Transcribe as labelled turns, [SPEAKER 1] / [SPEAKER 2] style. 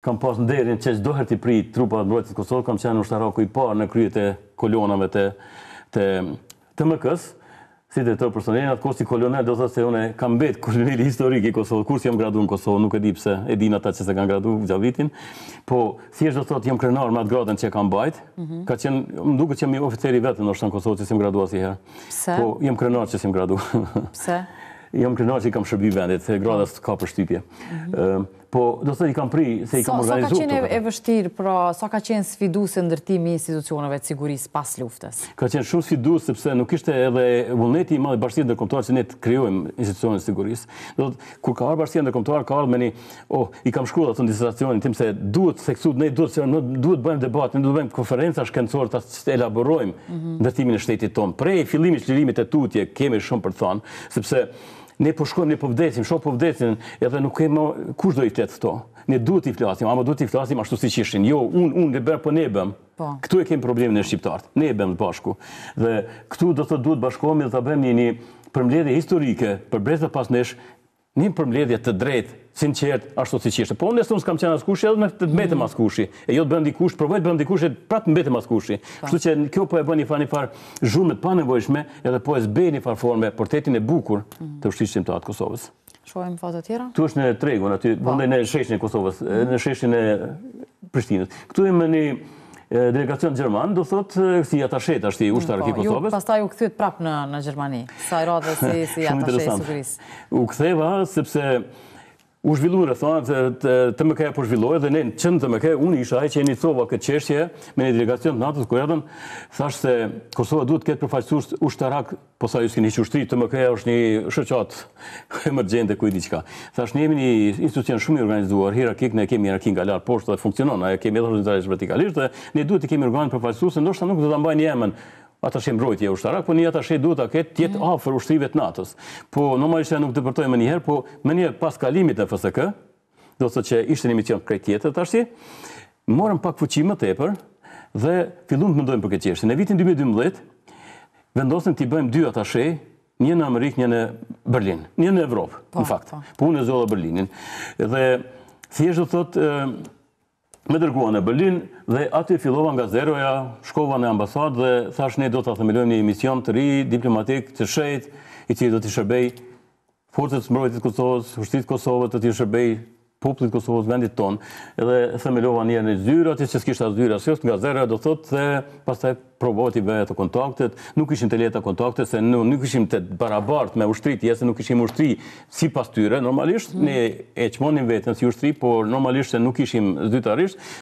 [SPEAKER 1] Kam pas nderin që çdo herë të prit trupat mbrojtjes Kosovës, kam qenë ushtaraku i parë në kryet e kolonave të TMK-s, si drejtor personel, atë kohë si kolonel, do thotë se unë kam mbet koloneli historik i Kosovës, kur jam graduar në Kosovë, nuk e di pse, e din ata që se kanë graduar gjatë vitin, po thjesht do thotë jam krenar me atë gradën që kam mbajt, ka qenë, më duket që jam i oficeri vetëm ndoshta në Kosovë që s'jam graduar asnjëherë.
[SPEAKER 2] Pse?
[SPEAKER 1] Po jam krenar që s'jam graduar.
[SPEAKER 2] Pse?
[SPEAKER 1] Jam krenar që i kam shërbi vendit, se grada s'ka përshtypje. Po, do të i kam pri, se i kam organizuar.
[SPEAKER 2] Sa ka qenë e vështirë, pra, sa ka qenë sfiduese ndërtimi i institucioneve të sigurisë pas luftës?
[SPEAKER 1] Ka qenë shumë sfidues sepse nuk ishte edhe vullneti i madh i Bashkisë Ndërkombëtare që ne të krijojmë institucionet të sigurisë. Do të kur ka ardhur Bashkia Ndërkombëtare, ka ardhur me një, i kam shkruar atë në disertacionin tim se duhet theksut, ne duhet bëjmë debat, ne duhet bëjmë konferenca shkencore ta elaborojmë ndërtimin e shtetit tonë. Prej fillimit çlirimit të tutje kemi shumë për të thënë, sepse ne po shkojmë, ne po vdesim, shoh po vdesin, edhe nuk kemi kush do i flet këto. Ne duhet i flasim, ama duhet i flasim ashtu siç ishin. Jo, unë e bër, po ne e bëm. Këtu e kemi problemin e shqiptarët. Ne e bëm bashku. Dhe këtu do të duhet bashkohemi dhe ta bëjmë një përmbledhje historike për brezë pas nesh, një përmbledhje të drejtë, sinqert, ashtu siç ishte. Po unë s'kam qenë askush edhe me të mbetem askush. E jo të bëm dikush, provoj të bëm dikush e prapë të mbetem askush. Kështu që kjo po e bën një far zhurmë të panevojshme, edhe po e zbej një far forme portretin e bukur të ushtrisë shqiptare të Kosovës.
[SPEAKER 2] Shohim foto tjera?
[SPEAKER 1] Tu është në tregun aty, vendej në sheshin e Kosovës, në sheshin e Prishtinës. Këtu jemi në delegacion gjerman, do thotë si atashe tash i ushtarak i Kosovës.
[SPEAKER 2] Pastaj u kthyet prapë në Gjermani. Sa i radhë si atashe i sigurisë.
[SPEAKER 1] U ktheva sepse u zhvillu rrethonat TMK po zhvilloi dhe ne në qendër TMK unë isha ai që inicova këtë çështje me një delegacion të NATO-s ku erdhën, thash se Kosova duhet të ketë përfaqësues ushtarak, po sa ju s'keni ushtri, TMK është një shoqat emergjente ku i diçka. Thash ne jemi një institucion shumë i organizuar, hierarkik, ne kemi hierarki nga lart poshtë dhe funksionon, ne kemi edhe organizatës vertikalisht dhe ne duhet të kemi organ përfaqësues, ndoshta nuk do ta mbajnë Yemen atashe mbrojtje ushtarak, po një atashe duhet ta ketë jetë afër ushtrive të NATO-s. Po normalisht nuk depërtojmë më njëherë, po më një pas kalimit të FSK, do të thotë që ishte një mision krejt tjetër tash, morëm pak fuqi më tepër dhe filluam të mendojmë për këtë çështje. Në vitin 2012 vendosëm të bëjmë dy atashe, një në Amerikë, një në Berlin, një në Evropë, në fakt. Po unë e zolla Berlinin. Dhe thjesht do thotë me dërguan në Berlin dhe aty fillova nga zeroja, shkova në ambasadë dhe thash ne do të themelojmë një mision të ri, diplomatik, të shejt, i cili do t'i shërbej forcët të mbrojtjes të Kosovës, ushtrisë të Kosovës, do t'i shërbej popullit të Kosovës, vendit tonë. Edhe themelova një herë në zyrë, aty që s'kishte as zyrë as nga zeroja do thotë dhe pastaj provova t'i bëj ato kontaktet. Nuk ishin të lehta kontaktet, se nuk ishim të barabartë me ushtrit, se nuk ishim ushtri sipas tyre, normalisht ne e çmonim veten si ushtri, por normalisht se nuk ishim zyrtarisht.